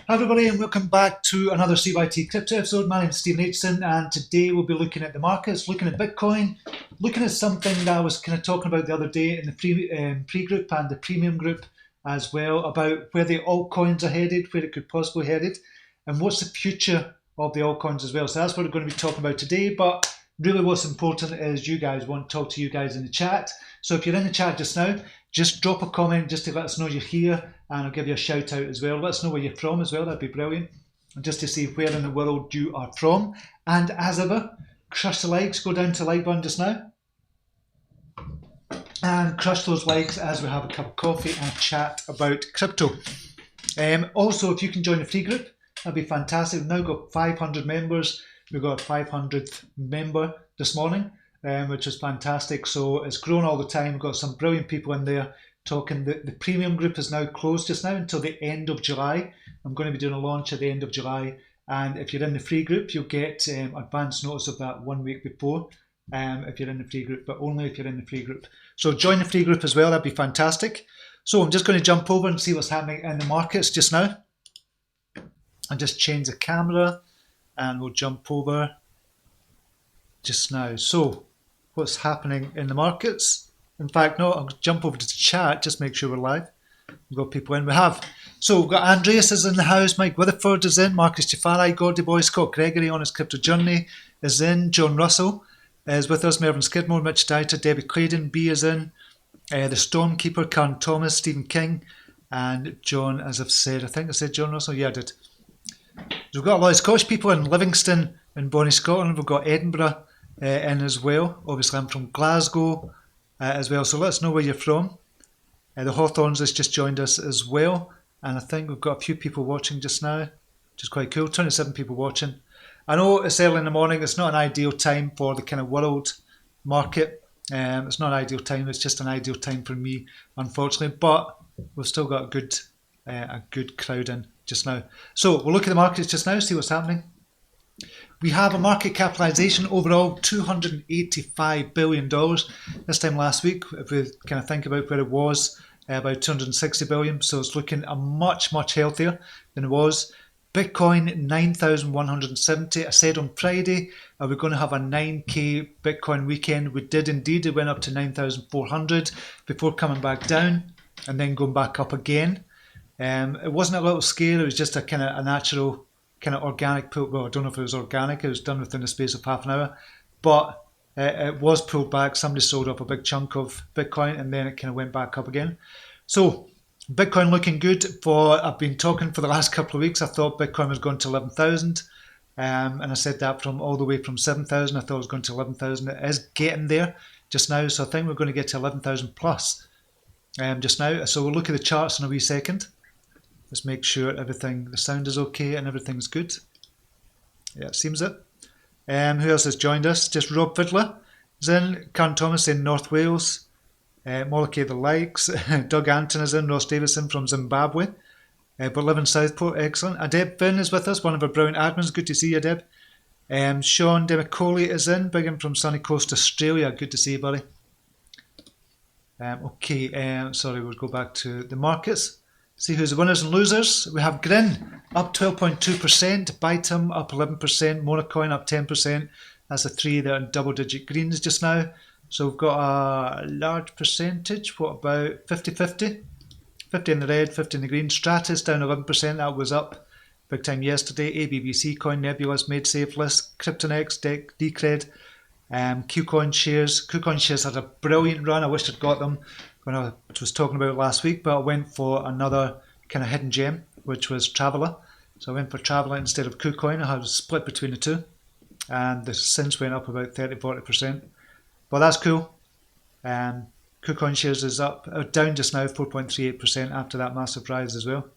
Hi everybody and welcome back to another CYT-Crypto episode. My name is Stephen Aitchison and today we'll be looking at the markets, looking at Bitcoin, looking at something that I was kind of talking about the other day in the pre-group and the premium group as well, about where the altcoins are headed, where it could possibly headed, and what's the future of the altcoins as well. So that's what we're going to be talking about today, but really what's important is you guys want to talk to you guys in the chat. So if you're in the chat just now, just drop a comment just to let us know you're here, and I'll give you a shout out as well. Let us know where you're from as well, that'd be brilliant. And just to see where in the world you are from. And as ever, crush the likes, go down to the like button just now. And crush those likes as we have a cup of coffee and chat about crypto. Also, if you can join the free group, that'd be fantastic. We've now got 500 members. We've got a 500th member this morning, which is fantastic. So it's grown all the time. We've got some brilliant people in there talking. The premium group is now closed just now until the end of July. I'm going to be doing a launch at the end of July. And if you're in the free group, you'll get advance notice of that 1 week before if you're in the free group, but only if you're in the free group. So join the free group as well. That'd be fantastic. So I'm just going to jump over and see what's happening in the markets just now. I'll just change the camera and we'll jump over just now. So what's happening in the markets? In fact, no, I'll jump over to the chat, just make sure we're live. We've got people in. We have. So we've got Andreas is in the house, Mike Witherford is in, Marcus Jafari, Gordy Boy, Scott Gregory on his crypto journey is in, John Russell is with us, Mervyn Skidmore, Mitch Dieter, Debbie Claydon, B is in, the Stormkeeper, Karen Thomas, Stephen King, and John, as I've said, I think I said John Russell, yeah I did. So we've got a lot of Scottish people in Livingston in Bonnie, Scotland. We've got Edinburgh in as well. Obviously, I'm from Glasgow as well. So let us know where you're from. The Hawthorns has just joined us as well. And I think we've got a few people watching just now, which is quite cool. 27 people watching. I know it's early in the morning. It's not an ideal time for the kind of world market. It's not an ideal time. It's just an ideal time for me, unfortunately. But we've still got a good crowd in just now. So we'll look at the markets just now, see what's happening. We have a market capitalization overall $285 billion. This time last week, if we kind of think about where it was, about 260 billion. So it's looking a much healthier than it was. Bitcoin 9,170. I said on Friday we're going to have a 9k Bitcoin weekend. We did indeed. It went up to 9,400 before coming back down and then going back up again. It wasn't a little scare. It was just a kind of a natural kind of organic pull. Well, I don't know if it was organic. It was done within the space of half an hour, but it was pulled back. Somebody sold up a big chunk of Bitcoin and then it kind of went back up again. So Bitcoin looking good. I've been talking for the last couple of weeks. I thought Bitcoin was going to 11,000, and I said that from all the way from 7,000. I thought it was going to 11,000. It is getting there just now. So I think we're going to get to 11,000 plus just now. So we'll look at the charts in a wee second. Let's make sure the sound is okay and everything's good. Yeah, it seems it. Who else has joined us? Just Rob Fiddler is in, Karen Thomas in North Wales, Molake the Likes, Doug Anton is in, Ross Davison from Zimbabwe, but live in Southport, excellent. Adeb Finn is with us, one of our brilliant admins, good to see you, Adeb. Sean Demicoli is in, big in from sunny coast Australia, good to see you, buddy. Sorry, we'll go back to the markets. See who's the winners and losers. We have Grin up 12.2%, Bytum up 11%, Monocoin up 10%. That's the three that are in double-digit greens just now. So we've got a large percentage. What about 50-50? 50 in the red, 50 in the green. Stratus down 11%. That was up big time yesterday. ABBC Coin, Nebulous, Made Safe List, Kryptonex, Decred, KuCoin shares. KuCoin shares had a brilliant run. I wish I'd got them when I was talking about it last week, but I went for another kind of hidden gem, which was Traveller. So I went for Traveller instead of KuCoin. I had a split between the two, and the since went up about 30-40%. But that's cool. KuCoin shares is down just now 4.38% after that massive rise as well,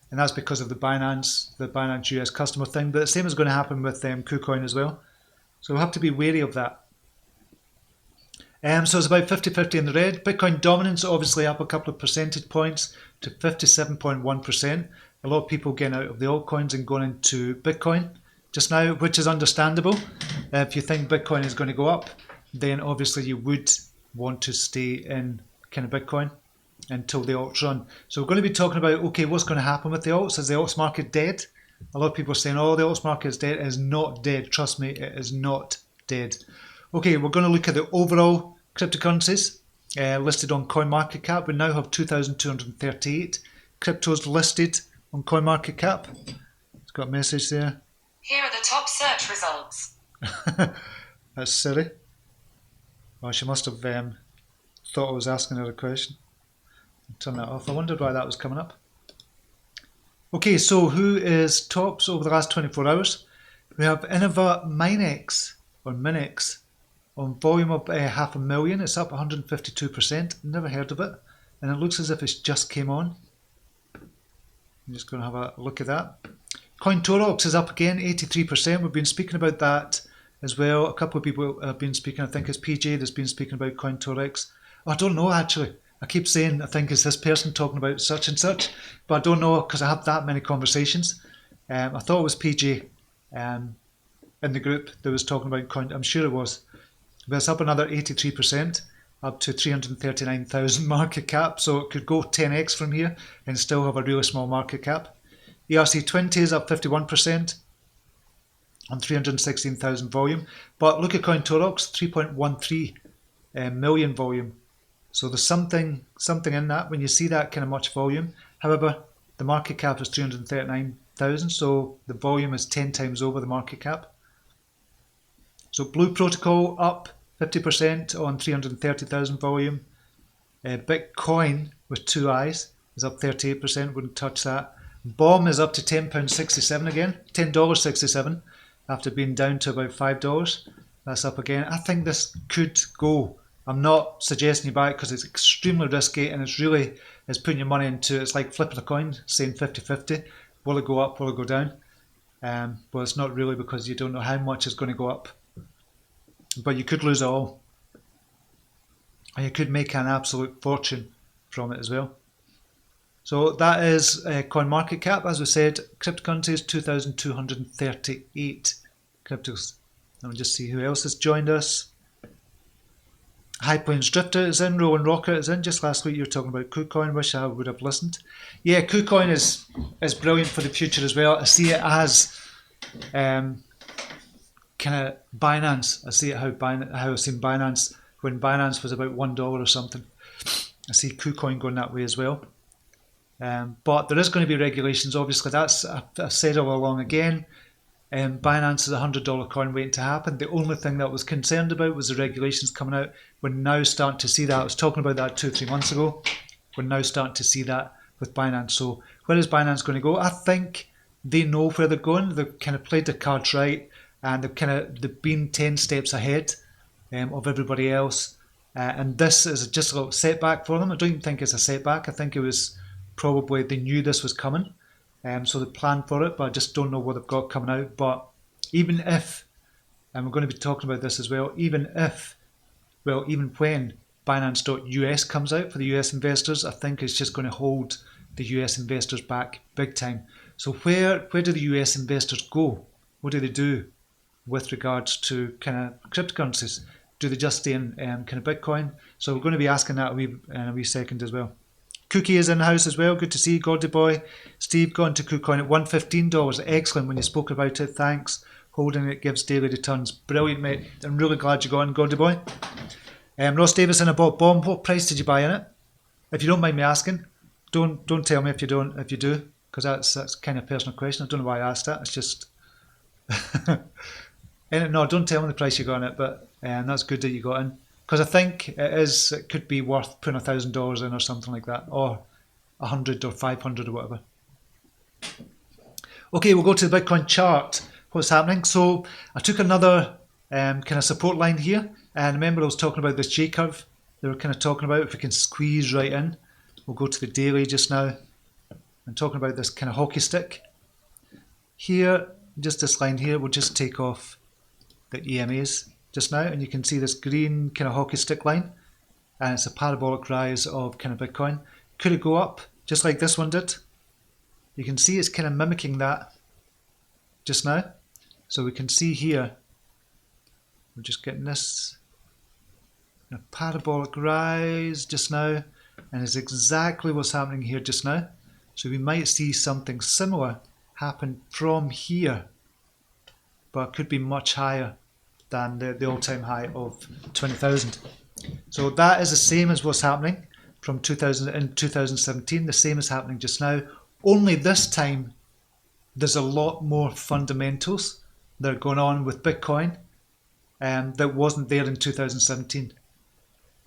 and that's because of the Binance US customer thing. But the same is going to happen with KuCoin as well. So we'll have to be wary of that. So it's about 50-50 in the red. Bitcoin dominance obviously up a couple of percentage points to 57.1%. A lot of people getting out of the altcoins and going into Bitcoin just now, which is understandable. If you think Bitcoin is going to go up, then obviously you would want to stay in kind of Bitcoin. until the alts run. So we're going to be talking about, okay, what's going to happen with the alts? Is the alts market dead? A lot of people are saying, oh, the alts market is dead. It is not dead. Trust me, it is not dead. Okay, we're going to look at the overall cryptocurrencies listed on CoinMarketCap. We now have 2,238 cryptos listed on CoinMarketCap. It's got a message there. Here are the top search results. That's silly. Well, she must have thought I was asking her a question. Turn that off. I wondered why that was coming up. Okay, so who is tops over the last 24 hours? We have Innova Minex, or Minex, on volume of 500,000. It's up 152%. Never heard of it. And it looks as if it's just came on. I'm just going to have a look at that. CoinTorox is up again, 83%. We've been speaking about that as well. A couple of people have been speaking. I think it's PJ that's been speaking about CoinTorox. Oh, I don't know, actually. I keep saying, I think it's this person talking about such and such, but I don't know because I have that many conversations. I thought it was PJ in the group that was talking about Coin. I'm sure it was. But it's up another 83%, up to 339,000 market cap. So it could go 10x from here and still have a really small market cap. ERC20 is up 51% on 316,000 volume. But look at CoinTorox, 3.13 million volume. So there's something in that when you see that kind of much volume. However, the market cap is 339,000, so the volume is 10 times over the market cap. So Blue Protocol up 50% on 330,000 volume. Bitcoin with two eyes is up 38%, wouldn't touch that. BOM is up to £10.67 again, $10.67 after being down to about $5. That's up again. I think this could go. I'm not suggesting you buy it because it's extremely risky and it's putting your money into, it's like flipping a coin, saying 50-50. Will it go up, will it go down? Well, it's not really because you don't know how much is going to go up. But you could lose it all. And you could make an absolute fortune from it as well. So that is CoinMarketCap. As we said, cryptocurrencies, 2,238 cryptos. Let me just see who else has joined us. High Plains Drifter is in, Rowan Rocket is in. Just last week you were talking about KuCoin, wish I would have listened. Yeah, KuCoin is brilliant for the future as well. I see it as kind of Binance. I see it how I've seen Binance when Binance was about $1 or something. I see KuCoin going that way as well. But there is going to be regulations, obviously. That's I've said all along again. Binance is a $100 coin waiting to happen. The only thing that I was concerned about was the regulations coming out. We're now starting to see that. I was talking about that 2-3 months ago. We're now starting to see that with Binance. So where is Binance going to go? I think they know where they're going. They've kind of played the cards right, and they've been 10 steps ahead of everybody else. And this is just a little setback for them. I don't even think it's a setback. I think it was probably they knew this was coming. So they planned for it, but I just don't know what they've got coming out. But even if, and we're going to be talking about this as well, even when Binance.us comes out for the US investors, I think it's just going to hold the US investors back big time. So where do the US investors go? What do they do with regards to kind of cryptocurrencies? Do they just stay in kind of Bitcoin? So we're going to be asking that in a wee second as well. Cookie is in the house as well. Good to see you, Gordy Boy. Steve gone to KuCoin at $115. Excellent when you spoke about it. Thanks. Holding it gives daily returns. Brilliant, mate. I'm really glad you got in, Gordy Boy. Ross Davison about BOM. What price did you buy in it? If you don't mind me asking, don't tell me if you don't. If you do, because that's kind of a personal question. I don't know why I asked that. It's just no, don't tell me the price you got in it. But that's good that you got in. Because I think it could be worth putting $1,000 in or something like that, or 100 or 500 or whatever. Okay, we'll go to the Bitcoin chart. What's happening? So I took another kind of support line here, and remember I was talking about this J curve. They were kind of talking about if we can squeeze right in. We'll go to the daily just now. I'm talking about this kind of hockey stick. Here, just this line here, we'll just take off the EMAs just now, and you can see this green kind of hockey stick line, and it's a parabolic rise of kind of Bitcoin. Could it go up just like this one did? You can see it's kind of mimicking that just now. So we can see here, we're just getting this parabolic rise just now. and it's exactly what's happening here just now. So we might see something similar happen from here, but it could be much higher than the all-time high of 20,000. So that is the same as what's happening from 2017. The same is happening just now. Only this time there's a lot more fundamentals that are going on with Bitcoin that wasn't there in 2017.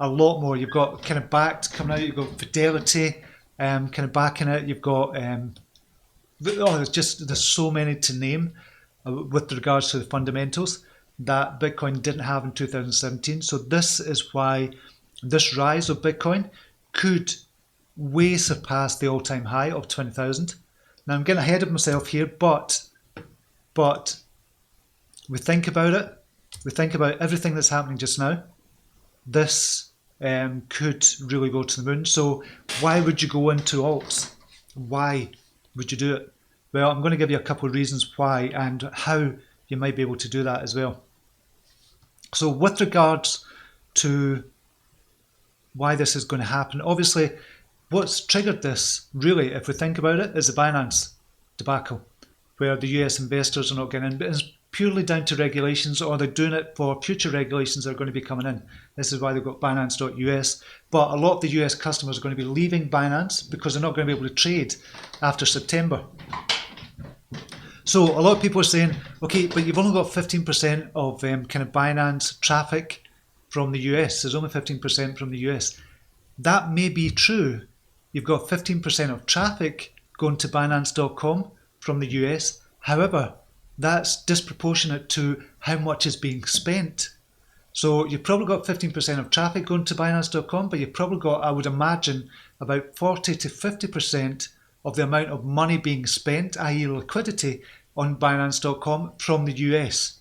A lot more. You've got kind of backed coming out. You've got Fidelity kind of backing it. You've got there's so many to name with regards to the fundamentals that Bitcoin didn't have in 2017. So this is why this rise of Bitcoin could way surpass the all-time high of 20,000. Now I'm getting ahead of myself here, but we think about it. We think about everything that's happening just now. This could really go to the moon. So why would you go into alts? Why would you do it? Well, I'm going to give you a couple of reasons why and how you might be able to do that as well. So with regards to why this is going to happen, obviously what's triggered this really, if we think about it, is the Binance debacle, where the US investors are not getting in. But it's purely down to regulations, or they're doing it for future regulations that are going to be coming in. This is why they've got Binance.us. But a lot of the US customers are going to be leaving Binance because they're not going to be able to trade after September. So a lot of people are saying, okay, but you've only got 15% of kind of Binance traffic from the US. There's only 15% from the US. That may be true. You've got 15% of traffic going to Binance.com from the US. However, that's disproportionate to how much is being spent. So you've probably got 15% of traffic going to Binance.com, but you've probably got, I would imagine, about 40 to 50% of the amount of money being spent, i.e. liquidity, on Binance.com from the US.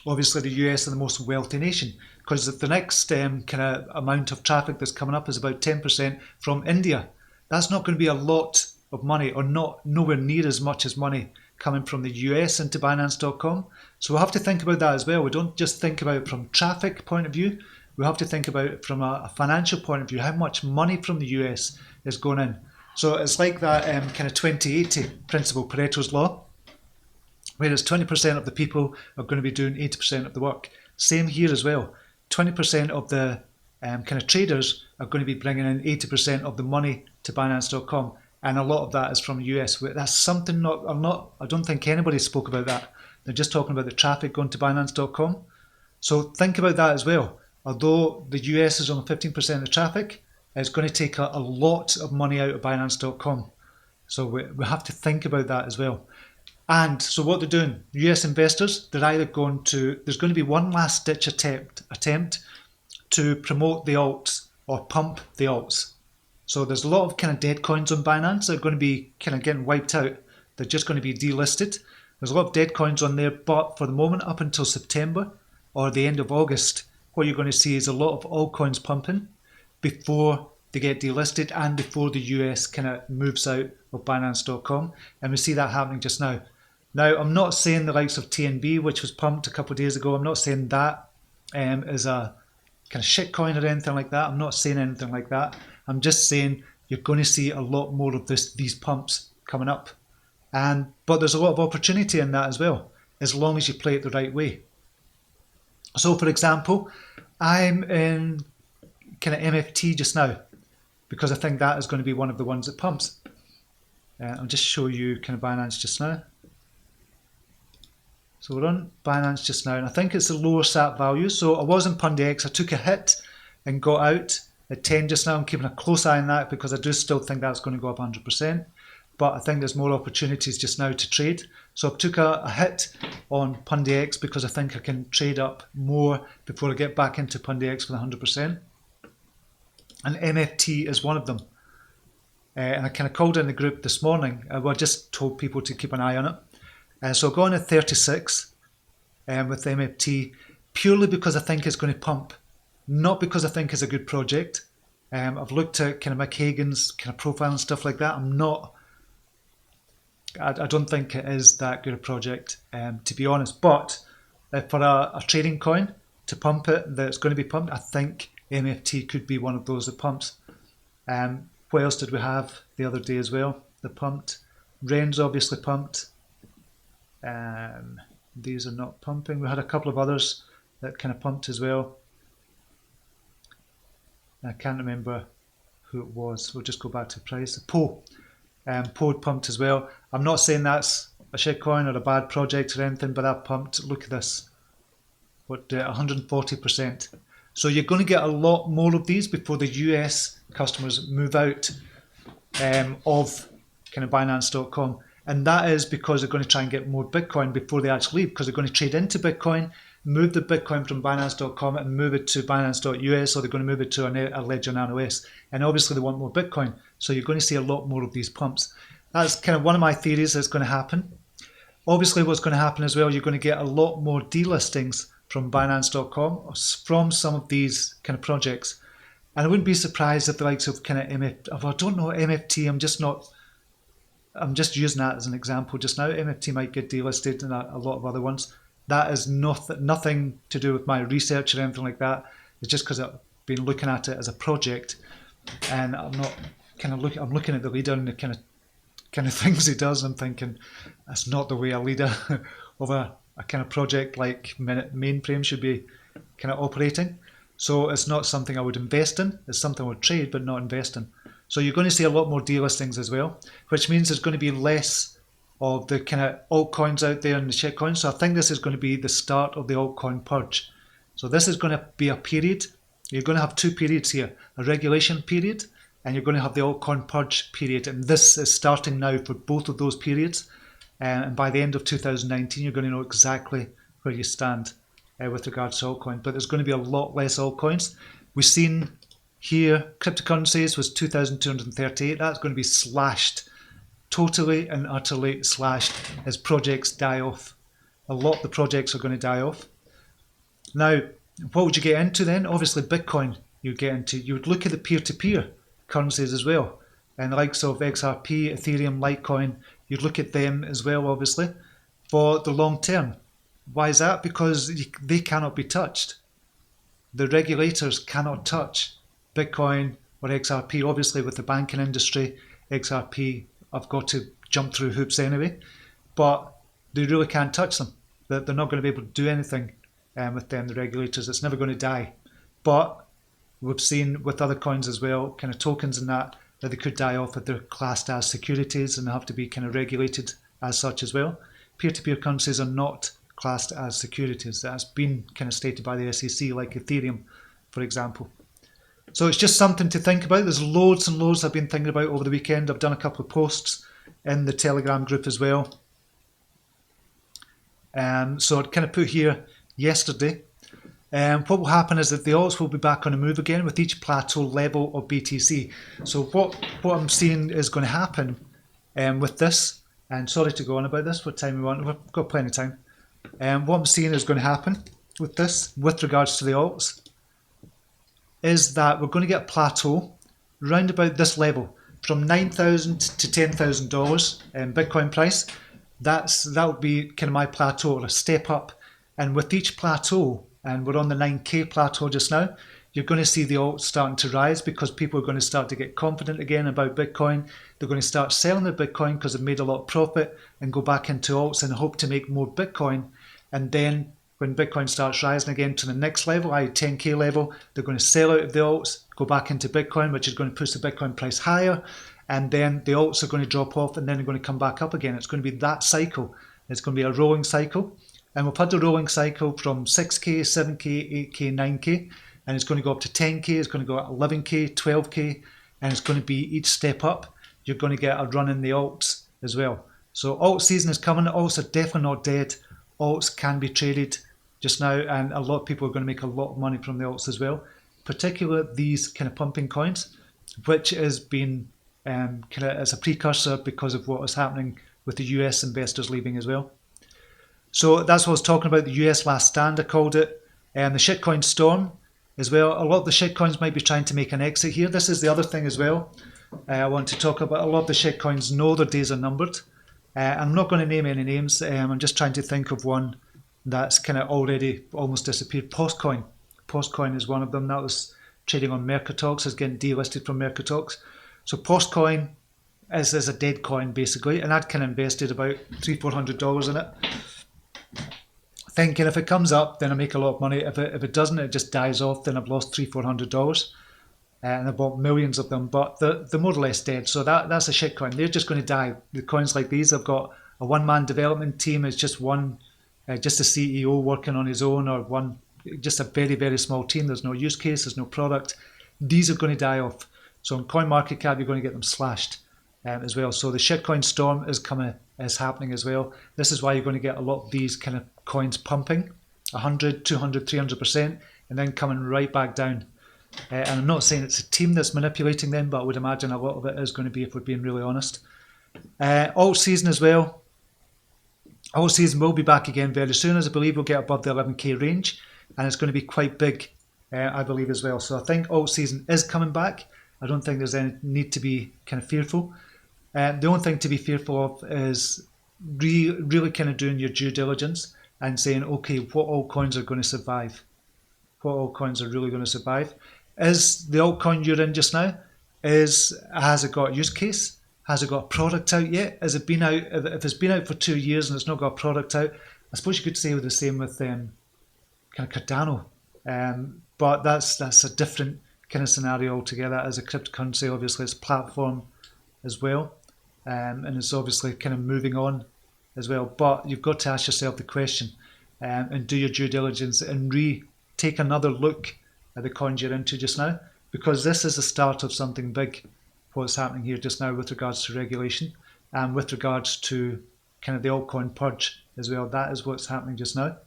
Obviously, the US are the most wealthy nation, because the next kind of amount of traffic that's coming up is about 10% from India. That's not going to be a lot of money, or nowhere near as much as money coming from the US into Binance.com. So we'll have to think about that as well. We don't just think about it from traffic point of view. We have to think about it from a financial point of view, how much money from the US is going in. So it's like that kind of 20-80 principle, Pareto's law, whereas 20% of the people are going to be doing 80% of the work. Same here as well. 20% of the kind of traders are going to be bringing in 80% of the money to Binance.com, and a lot of that is from the US. That's something I don't think anybody spoke about that. They're just talking about the traffic going to Binance.com. So think about that as well. Although the US is only 15% of the traffic, it's going to take a lot of money out of Binance.com. So we have to think about that as well. And so what they're doing, US investors, they're either there's going to be one last ditch attempt to promote the alts or pump the alts. So there's a lot of kind of dead coins on Binance that are going to be kind of getting wiped out. They're just going to be delisted. There's a lot of dead coins on there, but for the moment, up until September or the end of August, what you're going to see is a lot of altcoins pumping before they get delisted and before the US kind of moves out of Binance.com. And we see that happening just now. Now, I'm not saying the likes of TNB, which was pumped a couple of days ago, I'm not saying that is a kind of shit coin or anything like that. I'm not saying anything like that. I'm just saying you're going to see a lot more of these pumps coming up. But there's a lot of opportunity in that as well, as long as you play it the right way. So, for example, I'm in kind of MFT just now, because I think that is going to be one of the ones that pumps. I'll just show you kind of Binance just now. So we're on Binance just now, and I think it's the lower SAP value. So I was in PundiX, I took a hit and got out at 10 just now. I'm keeping a close eye on that because I do still think that's going to go up 100%. But I think there's more opportunities just now to trade. So I took a hit on PundiX because I think I can trade up more before I get back into PundiX with 100%. And MFT is one of them. And I kind of called in the group this morning. I just told people to keep an eye on it. So I've gone at 36 with MFT purely because I think it's going to pump, not because I think it's a good project. I've looked at kind of Mick Hagan's kind of profile and stuff like that. I don't think it is that good a project, to be honest. But for a trading coin to pump it, that's going to be pumped, I think MFT could be one of those that pumps. What else did we have the other day as well? The pumped. Rain's obviously pumped. These are not pumping. We had a couple of others that kind of pumped as well. I can't remember who it was. We'll just go back to price. The PO. PO pumped as well. I'm not saying that's a shitcoin or a bad project or anything, but that pumped. Look at this. What, 140%. So you're going to get a lot more of these before the US customers move out of kind of Binance.com. And that is because they're going to try and get more Bitcoin before they actually leave, because they're going to trade into Bitcoin, move the Bitcoin from Binance.com and move it to Binance.us, or they're going to move it to a Ledger Nano S. And obviously they want more Bitcoin. So you're going to see a lot more of these pumps. That's kind of one of my theories that's going to happen. Obviously what's going to happen as well, you're going to get a lot more delistings from Binance.com from some of these kind of projects. And I wouldn't be surprised if the likes of kind of MFT, I don't know MFT, I'm just using that as an example just now. MFT might get delisted and a lot of other ones. That is nothing to do with my research or anything like that. It's just because I've been looking at it as a project, and I'm not kind of I'm looking at the leader and the kind of things he does. I'm thinking that's not the way a leader of a kind of project like mainframe should be kind of operating. So it's not something I would invest in. It's something I would trade but not invest in. So you're going to see a lot more delistings as well, which means there's going to be less of the kind of altcoins out there and the shitcoins. So I think this is going to be the start of the altcoin purge. So this is going to be a period. You're going to have two periods here, a regulation period, and you're going to have the altcoin purge period. And this is starting now for both of those periods. And by the end of 2019, you're going to know exactly where you stand with regards to altcoin. But there's going to be a lot less altcoins. We've seen here, cryptocurrencies was 2,238. That's going to be slashed, totally and utterly slashed as projects die off. A lot of the projects are going to die off. Now, what would you get into then? Obviously, Bitcoin you'd get into. You would look at the peer-to-peer currencies as well. And the likes of XRP, Ethereum, Litecoin, you'd look at them as well, obviously, for the long term. Why is that? Because they cannot be touched. The regulators cannot touch Bitcoin or XRP. Obviously, with the banking industry, XRP, I've got to jump through hoops anyway, but they really can't touch them. They're not going to be able to do anything with them, the regulators. It's never going to die. But we've seen with other coins as well, kind of tokens and that they could die off if they're classed as securities and they have to be kind of regulated as such as well. Peer-to-peer currencies are not classed as securities. That's been kind of stated by the SEC, like Ethereum, for example. So it's just something to think about. There's loads and loads I've been thinking about over the weekend. I've done a couple of posts in the Telegram group as well. So I'd kind of put here yesterday. What will happen is that the alts will be back on a move again with each plateau level of BTC. So what I'm seeing is going to happen with this, and sorry to go on about this, what time we want, we've got plenty of time. What I'm seeing is going to happen with this, with regards to the alts, is that we're going to get a plateau round about this level, from $9,000 to $10,000 Bitcoin price. That'll be kind of my plateau, or a step up. And with each plateau, and we're on the 9K plateau just now, you're going to see the alts starting to rise because people are going to start to get confident again about Bitcoin. They're going to start selling their Bitcoin because they've made a lot of profit and go back into alts and hope to make more Bitcoin. And then when Bitcoin starts rising again to the next level, i.e. 10K level, they're going to sell out of the alts, go back into Bitcoin, which is going to push the Bitcoin price higher. And then the alts are going to drop off and then they're going to come back up again. It's going to be that cycle. It's going to be a rolling cycle. And we've had the rolling cycle from 6K, 7K, 8K, 9K. And it's going to go up to 10K, it's going to go at 11K, 12K. And it's going to be each step up. You're going to get a run in the alts as well. So alt season is coming. Alts are definitely not dead. Alts can be traded just now. And a lot of people are going to make a lot of money from the alts as well. Particularly these kind of pumping coins, which has been kind of as a precursor because of what is happening with the US investors leaving as well. So that's what I was talking about, the US last stand, I called it. And the shitcoin storm as well. A lot of the shitcoins might be trying to make an exit here. This is the other thing as well I want to talk about. A lot of the shitcoins know their days are numbered. I'm not going to name any names. I'm just trying to think of one that's kind of already almost disappeared. Postcoin. Postcoin is one of them. That was trading on Mercatox, is getting delisted from Mercatox. So Postcoin is a dead coin basically, and I'd kind of invested about $300-400 in it, thinking if it comes up, then I make a lot of money. If it doesn't, it just dies off. Then I've lost $300-400, and I bought millions of them. But they're more or less dead. So that's a shitcoin. They're just going to die. The coins like these, I've got a one-man development team. It's just one, just a CEO working on his own, or just a very, very small team. There's no use case. There's no product. These are going to die off. So on CoinMarketCap, you're going to get them slashed as well. So the shitcoin storm is happening as well. This is why you're going to get a lot of these kind of coins pumping 100, 200, 300%, and then coming right back down. And I'm not saying it's a team that's manipulating them, but I would imagine a lot of it is going to be, if we're being really honest. Alt season as well. Alt season will be back again very soon, as I believe we'll get above the 11k range, and it's going to be quite big, I believe as well. So I think alt season is coming back. I don't think there's any need to be kind of fearful. The only thing to be fearful of is really kind of doing your due diligence and saying, okay, what altcoins are going to survive? What altcoins are really going to survive? Is the altcoin you're in just now, has it got a use case? Has it got a product out yet? Has it been out? If it's been out for 2 years and it's not got a product out, I suppose you could say the same with kind of Cardano. But that's a different kind of scenario altogether. As a cryptocurrency, obviously it's a platform as well, and it's obviously kind of moving on as well. But you've got to ask yourself the question and do your due diligence and take another look at the coins you're into just now, because this is the start of something big, what's happening here just now with regards to regulation and with regards to kind of the altcoin purge as well. That is what's happening just now.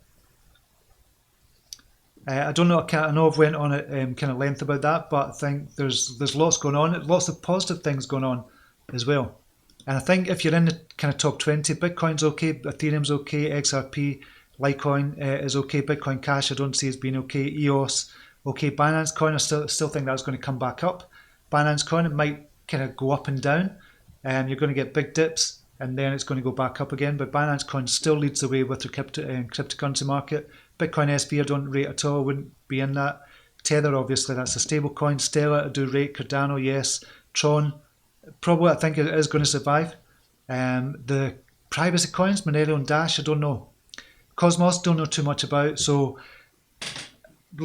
I don't know. I know I've went on at kind of length about that, but I think there's lots going on, lots of positive things going on as well. And I think if you're in the kind of top 20, Bitcoin's okay, Ethereum's okay, XRP, Litecoin is okay, Bitcoin Cash I don't see as being okay, EOS okay, Binance Coin I still think that's going to come back up. Binance Coin, it might kind of go up and down, and you're going to get big dips, and then it's going to go back up again. But Binance Coin still leads the way with the cryptocurrency market. Bitcoin SV I don't rate at all, wouldn't be in that. Tether, obviously, that's a stable coin. Stellar I do rate. Cardano, yes. Tron, probably I think it is going to survive. The privacy coins, Monero and Dash, I don't know. Cosmos, don't know too much about. So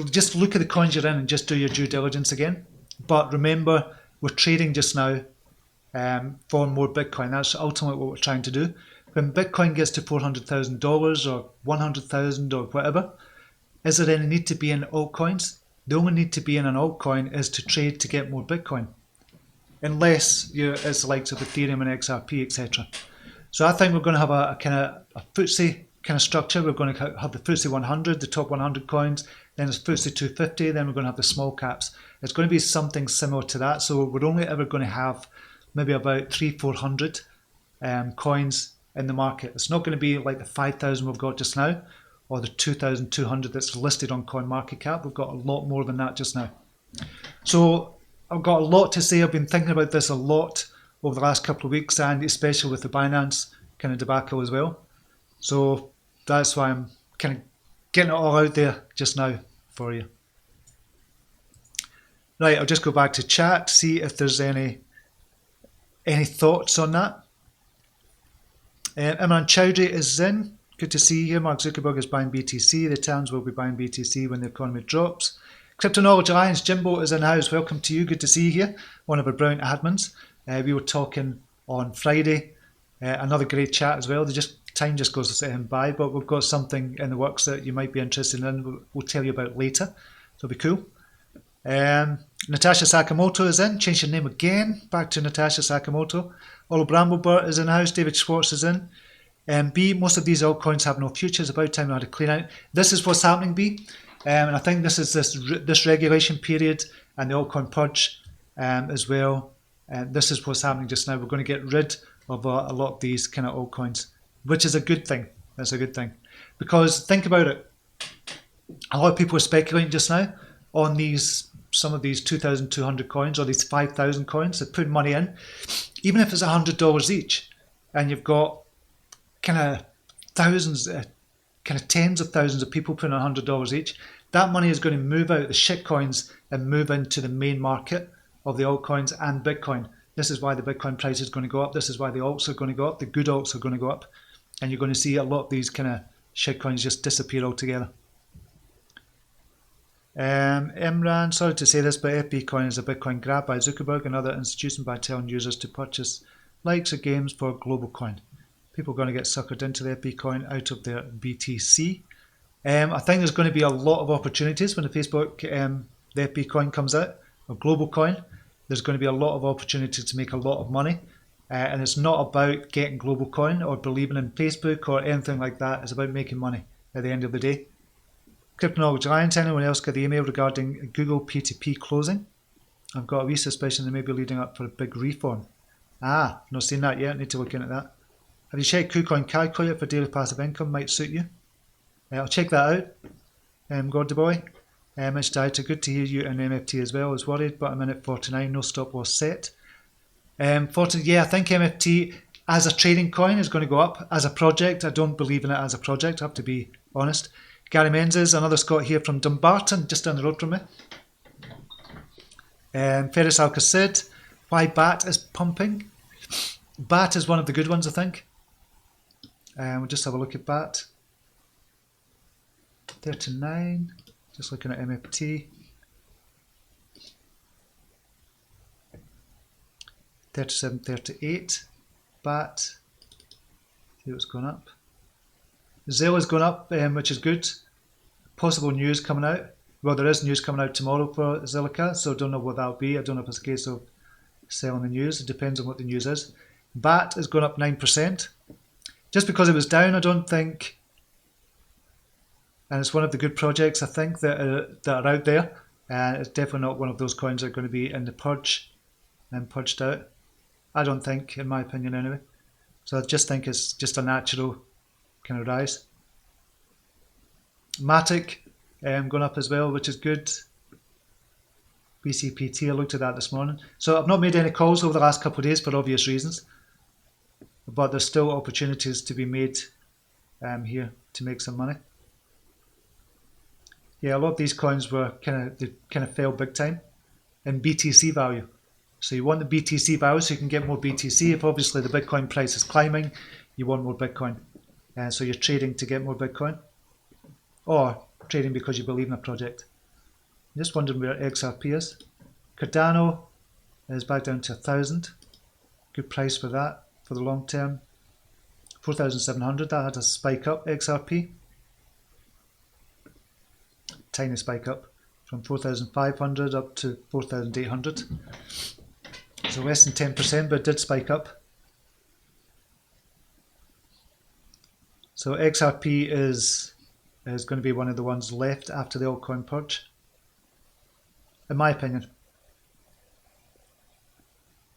just look at the coins you're in and just do your due diligence again. But remember, we're trading just now for more Bitcoin. That's ultimately what we're trying to do. When Bitcoin gets to $400,000 or 100,000 or whatever, is there any need to be in altcoins? The only need to be in an altcoin is to trade to get more Bitcoin, unless it's the likes of Ethereum and XRP, etc. So I think we're going to have a kind of a FTSE kind of structure. We're going to have the FTSE 100, the top 100 coins, then there's FTSE 250, then we're going to have the small caps. It's going to be something similar to that. So we're only ever going to have maybe about 300-400 coins in the market. It's not going to be like the 5,000 we've got just now, or the 2,200 that's listed on CoinMarketCap. We've got a lot more than that just now. So I've got a lot to say. I've been thinking about this a lot over the last couple of weeks, and especially with the Binance kind of debacle as well. So that's why I'm kind of getting it all out there just now for you. Right, I'll just go back to chat, see if there's any thoughts on that. Imran Chowdhury is in. Good to see you here. Mark Zuckerberg is buying BTC. The towns will be buying BTC when the economy drops. Crypto Knowledge Alliance, Jimbo is in the house. Welcome to you. Good to see you here. One of our brilliant admins. We were talking on Friday. Another great chat as well. Time just goes by, but we've got something in the works that you might be interested in. We'll tell you about later. So it'll be cool. Natasha Sakamoto is in. Change your name again. Back to Natasha Sakamoto. Olo Bramblebert is in the house. David Schwartz is in. B, most of these altcoins have no futures. About time we had a clean out. This is what's happening, B. And I think this is this regulation period and the altcoin purge as well. This is what's happening just now. We're going to get rid of a lot of these kind of altcoins, which is a good thing. That's a good thing. Because think about it. A lot of people are speculating just now on some of these 2,200 coins or these 5,000 coins. They put money in. Even if it's $100 each, and you've got kind of thousands, kind of tens of thousands of people putting $100 each, that money is going to move out the shit coins and move into the main market of the altcoins and Bitcoin. This is why the Bitcoin price is going to go up. This is why the alts are going to go up. The good alts are going to go up. And you're going to see a lot of these kind of shit coins just disappear altogether. Imran, sorry to say this, but FB coin is a Bitcoin grab by Zuckerberg and other institutions by telling users to purchase likes of games for global coin. People are going to get suckered into the FB coin out of their BTC. I think there's going to be a lot of opportunities when the Facebook, the FB coin comes out, or global coin. There's going to be a lot of opportunities to make a lot of money. And it's not about getting global coin or believing in Facebook or anything like that. It's about making money at the end of the day. Crypto Knowledge Alliance, anyone else got the email regarding Google P2P closing? I've got a wee suspicion they may be leading up for a big reform. Not seen that yet, need to look into that. Have you checked KuCoin Calculator for daily passive income? Might suit you. I'll check that out. Gordy boy. Mitch Dieter, good to hear you in MFT as well. I was worried, but I'm in at 49, no stop loss set. I think MFT as a trading coin is going to go up. As a project, I don't believe in it as a project, I have to be honest. Gary Menzies, another Scot here from Dumbarton, just down the road from me. Ferris Alcacid, why BAT is pumping. BAT is one of the good ones, I think. We'll just have a look at BAT. 39, just looking at MFT. 37, 38. BAT, see what's going up. Zelle is going up, which is good. Possible news coming out. Well, there is news coming out tomorrow for Zilliqa, so I don't know what that'll be. I don't know if it's a case of selling the news. It depends on what the news is. BAT is going up 9%. Just because it was down, I don't think, and it's one of the good projects, I think, that are out there. And it's definitely not one of those coins that are going to be in the purge and purged out. I don't think, in my opinion anyway. So I just think it's just a natural kind of rise. Matic going up as well, which is good. BCPT, I looked at that this morning. So I've not made any calls over the last couple of days for obvious reasons. But there's still opportunities to be made here to make some money. Yeah, a lot of these coins were kind of fell big time in BTC value. So you want the BTC value so you can get more BTC. If obviously the Bitcoin price is climbing, you want more Bitcoin. So you're trading to get more Bitcoin, or trading because you believe in a project. I'm just wondering where XRP is. Cardano is back down to 1,000. Good price for that for the long term. 4,700. That had a spike up. XRP, tiny spike up from 4,500 up to 4,800. So less than 10%, but it did spike up. So XRP is going to be one of the ones left after the altcoin purge, in my opinion.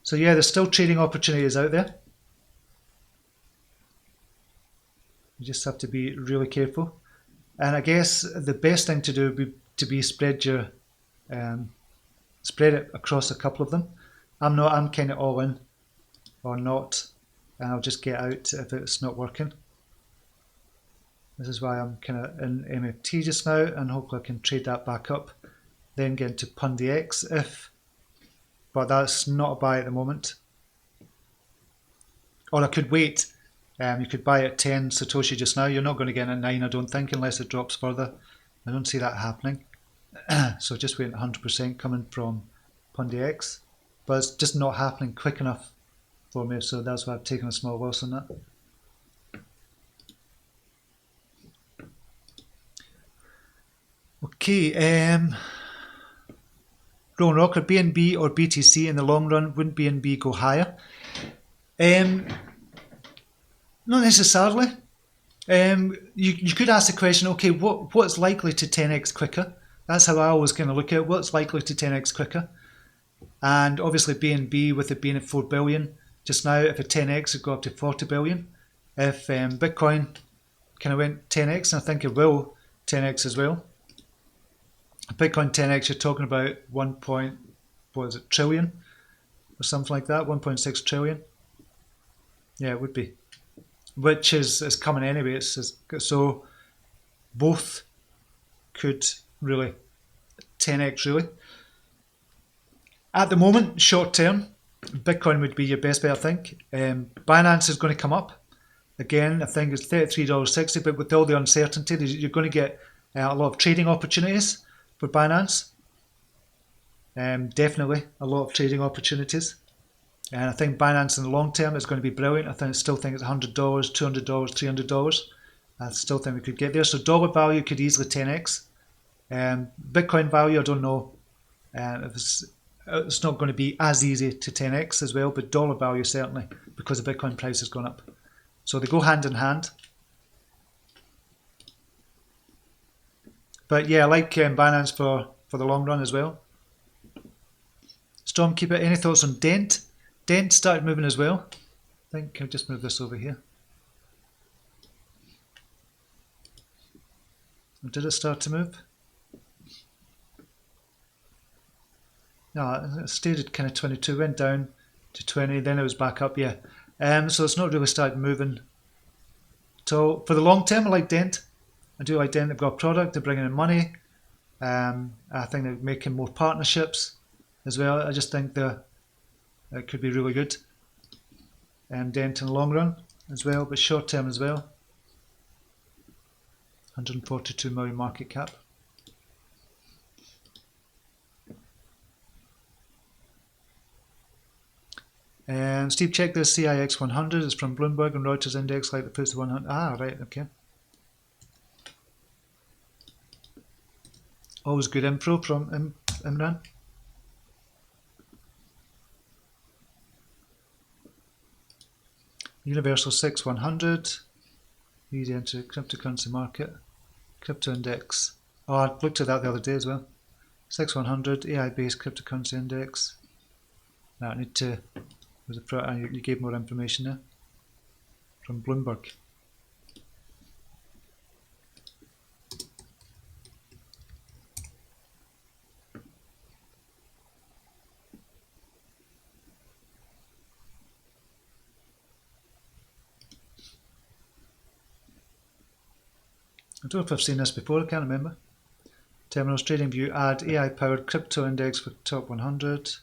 So yeah, there's still trading opportunities out there. You just have to be really careful. And I guess the best thing to do would be spread it across a couple of them. I'm kind of all in or not, and I'll just get out if it's not working. This is why I'm kind of in MFT just now, and hopefully I can trade that back up, then get into PundiX but that's not a buy at the moment. Or I could wait. You could buy at 10 Satoshi just now. You're not going to get at 9, I don't think, unless it drops further. I don't see that happening. So just wait 100% coming from PundiX. But it's just not happening quick enough for me, so that's why I've taken a small loss on that. Okay, Rolling Rocker, BNB or BTC in the long run? Wouldn't BNB go higher? Not necessarily. You could ask the question, okay, what's likely to 10x quicker? That's how I always kind of look at it. What's likely to 10x quicker? And obviously BNB, with it being at 4 billion just now, if it 10x, it'd go up to 40 billion. If Bitcoin kind of went 10x, and I think it will 10x as well. Bitcoin 10x, you're talking about trillion or something like that, 1.6 trillion. Yeah, it would be. Which is coming anyway. So both could really 10x really. At the moment, short term, Bitcoin would be your best bet, I think. Binance is going to come up. Again, I think it's $33.60, but with all the uncertainty, you're going to get a lot of trading opportunities for Binance. Definitely a lot of trading opportunities. And I think Binance in the long term is going to be brilliant. I still think it's $100, $200, $300. I still think we could get there. So dollar value could easily 10x. Bitcoin value, I don't know if it's not going to be as easy to 10x as well, but dollar value certainly, because the Bitcoin price has gone up. So they go hand in hand. But yeah, I like Binance for the long run as well. Stormkeeper, any thoughts on Dent? Dent started moving as well. I think I'll just move this over here. Did it start to move? No, it stayed at kind of 22, went down to 20, then it was back up, yeah. So it's not really started moving. So for the long term, I like Dent. I do like Dent. They've got a product, they're bringing in money. I think they're making more partnerships as well. I just think it could be really good. Dent in the long run as well, but short term as well. 142 million market cap. Steve, check this CIX 100. It's from Bloomberg and Reuters index like the FTSE 100. Ah, right, okay. Always good info from Imran. Universal 6 100. Easy enter cryptocurrency market. Crypto index. Oh, I looked at that the other day as well. 6 100 AI based cryptocurrency index. Now I need to. You gave more information there from Bloomberg. I don't know if I've seen this before, I can't remember. Terminals Trading View, add AI powered crypto index for top 100.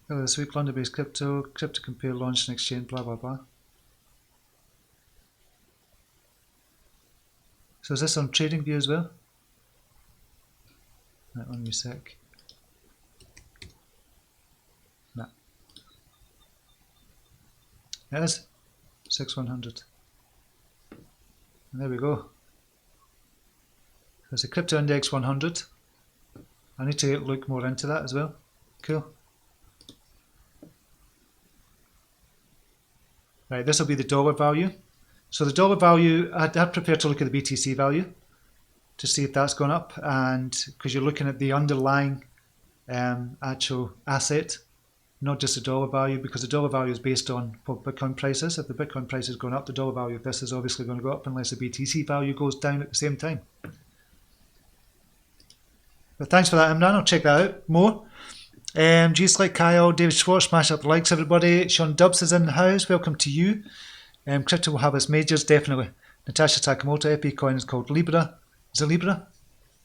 Oh, this week, London based crypto compare launched an exchange, blah blah blah. So is this on Trading View as well? Right, one sec. No. It is 6100. And there we go. There's a crypto index 100. I need to look more into that as well. Cool. Right, this will be the dollar value. So the dollar value, I'd prefer to look at the BTC value to see if that's gone up, and because you're looking at the underlying actual asset, not just the dollar value, because the dollar value is based on what Bitcoin price is. If the Bitcoin price is going up, the dollar value of this is obviously going to go up unless the BTC value goes down at the same time. But thanks for that, Imran. I'll check that out more. G-Slick, Kyle, David Schwartz, smash up the likes, everybody. Sean Dubs is in the house. Welcome to you. Crypto will have its majors, definitely. Natasha Takamoto, FP coin is called Libra. Is it Libra?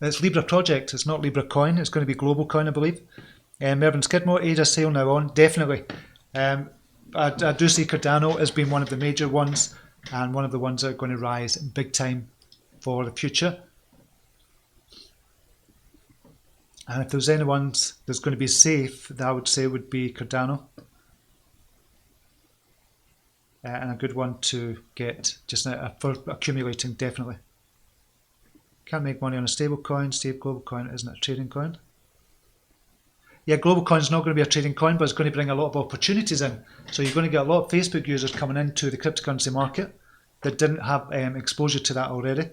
It's Libra Project. It's not Libra Coin. It's going to be Global Coin, I believe. Mervyn Skidmore, Ada sale now on. Definitely. I do see Cardano as being one of the major ones and one of the ones that are going to rise big time for the future. And if there's any ones that's going to be safe, that I would say would be Cardano. And a good one to get just now for accumulating, definitely. Can't make money on a stable coin. Global coin isn't a trading coin. Yeah, global coin is not going to be a trading coin, but it's going to bring a lot of opportunities in. So you're going to get a lot of Facebook users coming into the cryptocurrency market that didn't have exposure to that already.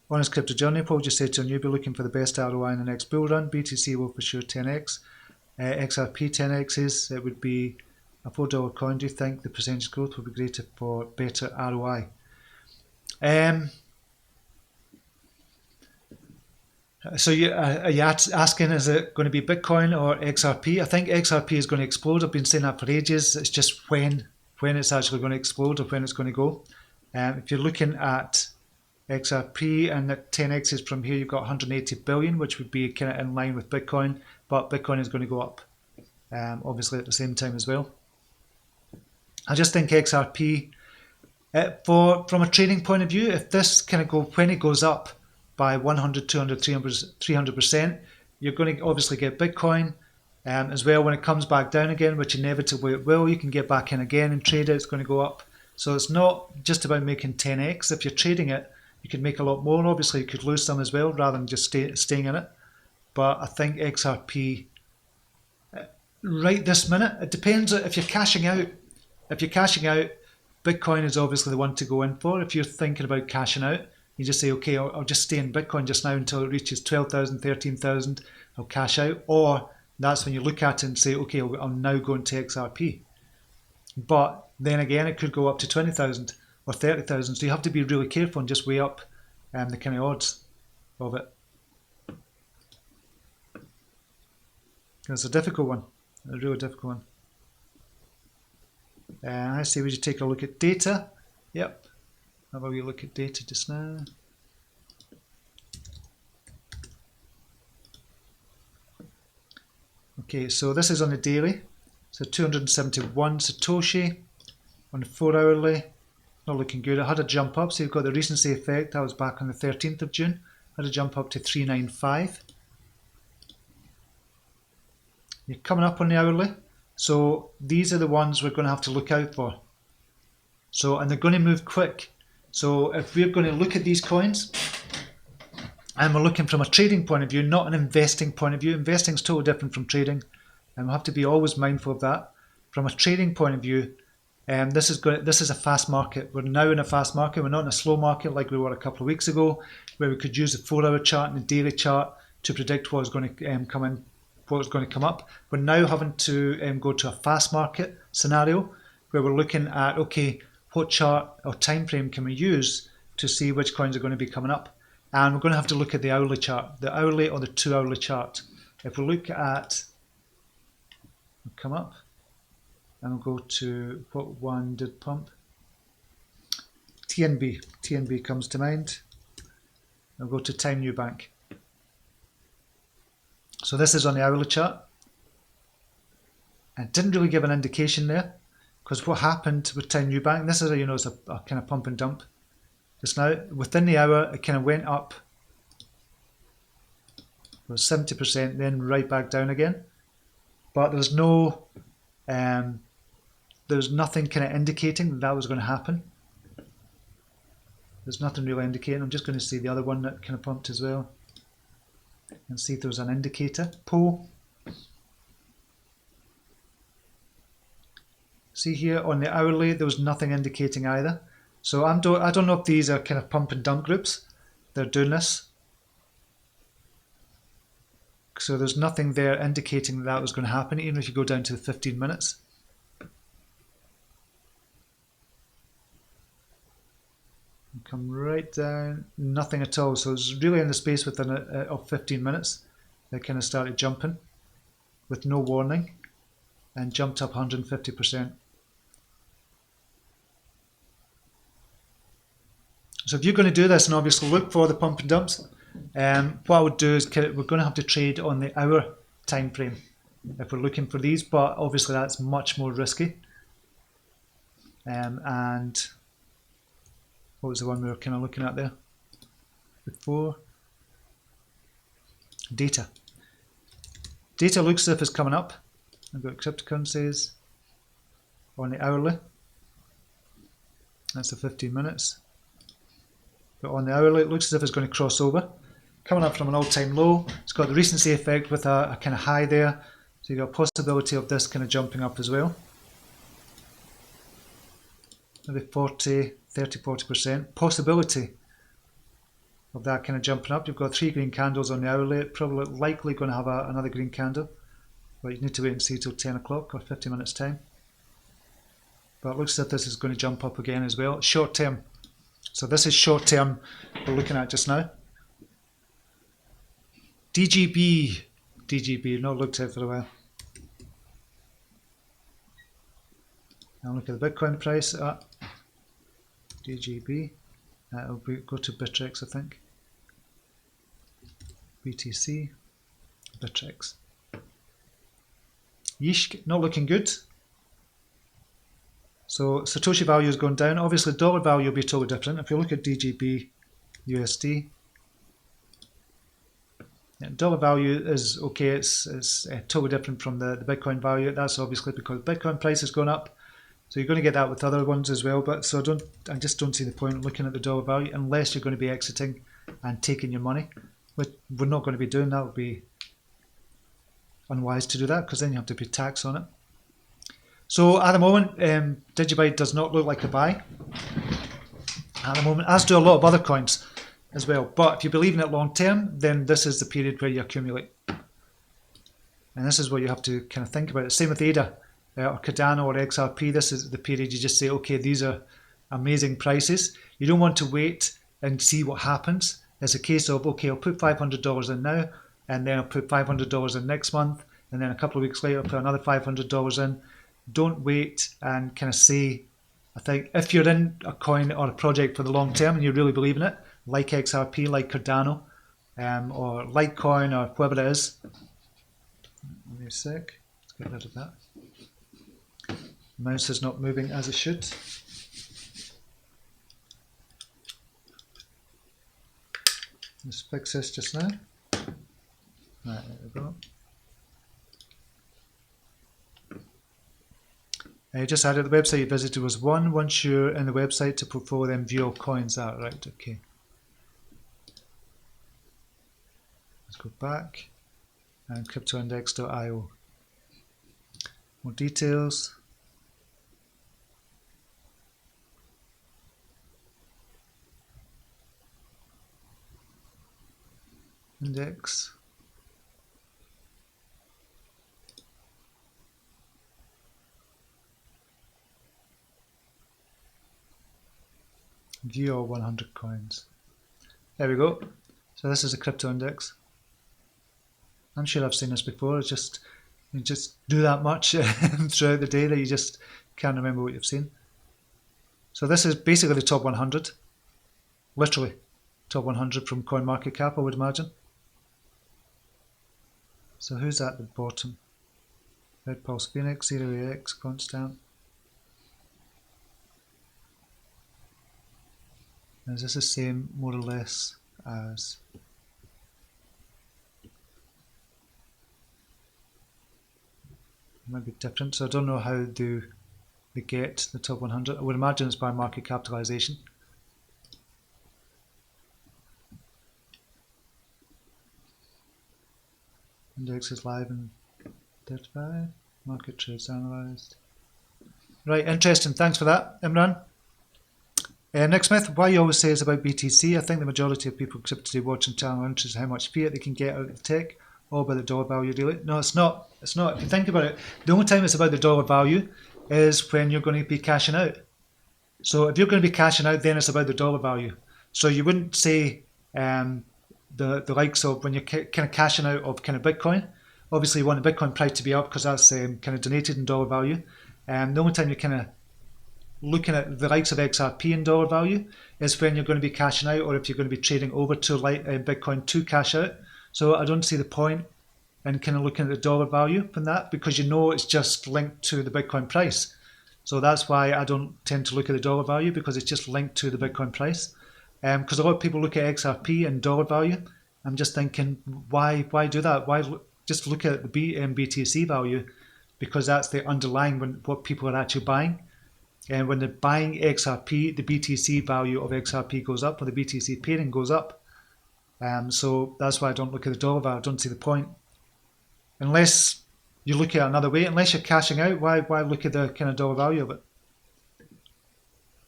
Honest Crypto Journey, what would you say to a newbie looking for the best ROI in the next bull run? BTC will for sure 10x. XRP 10x's, it would be a $4 coin. Do you think the percentage growth will be greater for better ROI? So are you asking, is it going to be Bitcoin or XRP? I think XRP is going to explode. I've been saying that for ages. It's just when it's actually going to explode or when it's going to go. If you're looking at XRP, and at 10x's from here you've got 180 billion, which would be kind of in line with Bitcoin, but Bitcoin is going to go up obviously at the same time as well. I just think XRP, from a trading point of view, if this kind of when it goes up by 100, 200, 300%, you're going to obviously get Bitcoin as well. When it comes back down again, which inevitably it will, you can get back in again and trade it. It's going to go up. So it's not just about making 10x. If you're trading it, you could make a lot more. Obviously, you could lose some as well, rather than just staying in it. But I think XRP, right this minute, it depends if you're cashing out. If you're cashing out, Bitcoin is obviously the one to go in for. If you're thinking about cashing out, you just say, okay, I'll just stay in Bitcoin just now until it reaches 12,000, 13,000, I'll cash out. Or that's when you look at it and say, okay, I'll now go into XRP. But then again, it could go up to 20,000 or 30,000. So you have to be really careful and just weigh up the kind of odds of it. It's a difficult one, a really difficult one. I say we should take a look at data. Yep. How about we look at data just now? Okay, so this is on the daily. So 271 Satoshi on the 4 hourly. Not looking good. It had a jump up, so you've got the recency effect. That was back on the 13th of June. Had a jump up to 395. You're coming up on the hourly. So these are the ones we're going to have to look out for. So, and they're going to move quick. So if we're going to look at these coins, and we're looking from a trading point of view, not an investing point of view. Investing is totally different from trading, and we have to be always mindful of that. From a trading point of view, this is a fast market. We're now in a fast market. We're not in a slow market like we were a couple of weeks ago, where we could use the 4-hour chart and the daily chart to predict what is going to come in, what is going to come up. We're now having to go to a fast market scenario where we're looking at, okay, what chart or time frame can we use to see which coins are going to be coming up. And we're going to have to look at the hourly chart, the hourly or the 2-hourly chart. If we look at, we'll come up and we'll go to what one did pump. TNB comes to mind. I'll go to Time New Bank. So this is on the hourly chart. And it didn't really give an indication there, because what happened with Time New Bank, this is it's a kind of pump and dump. Just now, within the hour, it kind of went up. It was 70%, then right back down again. But there's nothing kind of indicating that was going to happen. There's nothing really indicating. I'm just going to see the other one that kind of pumped as well, and see if there's an indicator. Pull. See here on the hourly, there was nothing indicating either. So I don't know if these are kind of pump and dump groups. They're doing this. So there's nothing there indicating that was going to happen, even if you go down to the 15 minutes. Come right down, nothing at all. So it's really in the space within of 15 minutes. They kind of started jumping with no warning and jumped up 150%. So if you're going to do this, and obviously look for the pump and dumps, what I would do is we're going to have to trade on the hour time frame if we're looking for these, but obviously that's much more risky. And what was the one we were kind of looking at there before? Data. Data looks as if it's coming up. I've got cryptocurrencies on the hourly. That's the 15 minutes. But on the hourly, it looks as if it's going to cross over. Coming up from an all-time low. It's got the recency effect with a kind of high there. So you've got a possibility of this kind of jumping up as well. Maybe 30-40% possibility of that kind of jumping up. You've got 3 green candles on the hourly. It's probably likely going to have another green candle, but you need to wait and see till 10 o'clock or 50 minutes time. But it looks as if this is going to jump up again as well. Short term. So this is short term we're looking at just now. DGB, not looked at for a while. Now look at the Bitcoin price. DGB, It'll go to Bittrex, I think. BTC, Bittrex. Yeesh, not looking good. So Satoshi value is going down. Obviously, dollar value will be totally different. If you look at DGB USD, yeah, dollar value is okay. It's totally different from the Bitcoin value. That's obviously because Bitcoin price is going up. So you're going to get that with other ones as well. But so I just don't see the point in looking at the dollar value unless you're going to be exiting and taking your money. We're not going to be doing that. It would be unwise to do that because then you have to pay tax on it. So at the moment, Digibyte does not look like a buy at the moment, as do a lot of other coins as well. But if you believe in it long term, then this is the period where you accumulate. And this is what you have to kind of think about. Same with ADA or Cardano or XRP. This is the period you just say, okay, these are amazing prices. You don't want to wait and see what happens. It's a case of, okay, I'll put $500 in now, and then I'll put $500 in next month, and then a couple of weeks later I'll put another $500 in. Don't wait and kind of say, I think if you're in a coin or a project for the long term and you really believe in it, like XRP, like Cardano, or Litecoin or whoever it is. Give me a sec, let's get rid of that. Mouse is not moving as it should. Let's fix this just now. Right, there we go. Just added the website you visited was one. Once you're in the website to portfolio, then view all coins. Right, okay. Let's go back and cryptoindex.io. More details. Index. View all 100 coins. There we go. So this is a crypto index. I'm sure I've seen this before. It's just you just do that much throughout the day that you just can't remember what you've seen. So this is basically the top 100. Literally, top 100 from CoinMarketCap, I would imagine. So who's at the bottom? Red Pulse Phoenix, 0AX, Constant. Is this the same, more or less, as it might be different? So I don't know how do they get the top 100. I would imagine it's by market capitalization. Index is live in 35. Market trades analyzed. Right, interesting. Thanks for that, Imran. Next myth, why you always say it's about BTC. I think the majority of people today watching channel are interested in how much fiat they can get out of tech, or about the dollar value really. No, it's not. It's not. If you think about it, the only time it's about the dollar value is when you're going to be cashing out. So if you're going to be cashing out, then it's about the dollar value. So you wouldn't say the likes of when you're kind of cashing out of kind of Bitcoin. Obviously, you want the Bitcoin price to be up because that's kind of donated in dollar value. The only time you're kind of looking at the likes of XRP in dollar value is when you're going to be cashing out, or if you're going to be trading over to Bitcoin to cash out. So I don't see the point in kind of looking at the dollar value from that, because you know it's just linked to the Bitcoin price. So that's why I don't tend to look at the dollar value, because it's just linked to the Bitcoin price. Because a lot of people look at XRP and dollar value. I'm just thinking, why do that? Why just look at the BTC value, because that's the underlying what people are actually buying. And when they're buying XRP, the BTC value of XRP goes up, or the BTC pairing goes up. So that's why I don't look at the dollar value. I don't see the point. Unless you look at it another way, unless you're cashing out, why look at the kind of dollar value of it?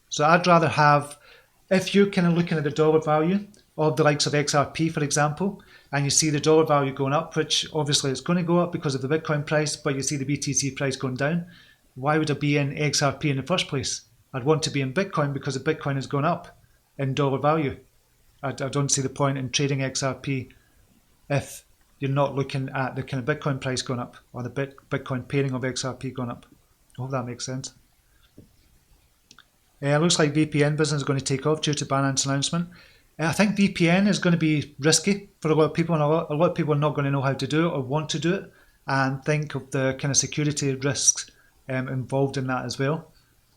So I'd rather have, if you're kind of looking at the dollar value of the likes of XRP, for example, and you see the dollar value going up, which obviously it's going to go up because of the Bitcoin price, but you see the BTC price going down, why would I be in XRP in the first place? I'd want to be in Bitcoin because the Bitcoin has gone up in dollar value. I don't see the point in trading XRP if you're not looking at the kind of Bitcoin price going up, or the Bitcoin pairing of XRP going up. I hope that makes sense. It looks like VPN business is going to take off due to Binance announcement. I think VPN is going to be risky for a lot of people, and a lot of people are not going to know how to do it or want to do it, and think of the kind of security risks involved in that as well.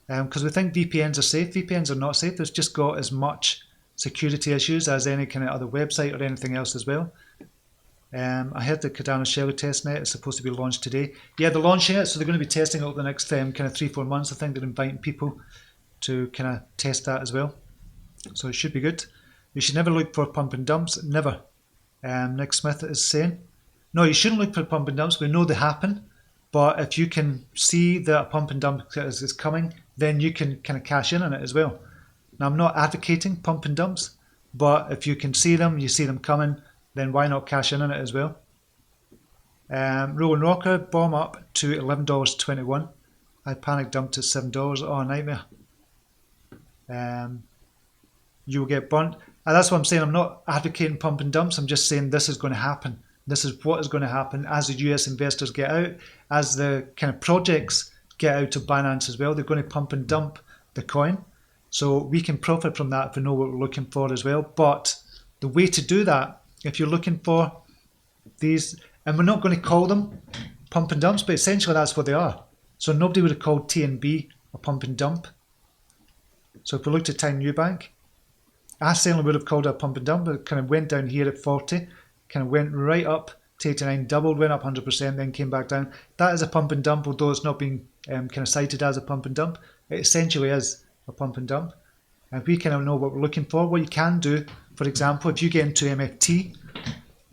Because we think VPNs are safe. VPNs are not safe. They've just got as much security issues as any kind of other website or anything else as well. I heard the Cardano Shell testnet is supposed to be launched today. Yeah, they're launching it, so they're going to be testing it over the next kind of 3-4 months. I think they're inviting people to kind of test that as well. So it should be good. You should never look for pump and dumps. Never. Nick Smith is saying. No, you shouldn't look for pump and dumps. We know they happen. But if you can see that a pump and dump is coming, then you can kind of cash in on it as well. Now, I'm not advocating pump and dumps, but if you can see them, you see them coming, then why not cash in on it as well? Rolling Rocker, bomb up to $11.21. I panic dumped at $7. Oh, nightmare. You will get burnt. And that's what I'm saying. I'm not advocating pump and dumps. I'm just saying this is going to happen. This is what is going to happen as the US investors get out, as the kind of projects get out of Binance as well. They're going to pump and dump the coin. So we can profit from that if we know what we're looking for as well. But the way to do that, if you're looking for these, and we're not going to call them pump and dumps, but essentially that's what they are. So nobody would have called TNB a pump and dump. So if we looked at Time Eubank, I certainly would have called it a pump and dump, but it kind of went down here at 40, kind of went right up to 89, doubled, went up 100%, then came back down. That is a pump and dump, although it's not being kind of cited as a pump and dump. It essentially is a pump and dump. And we kind of know what we're looking for. What you can do, for example, if you get into MFT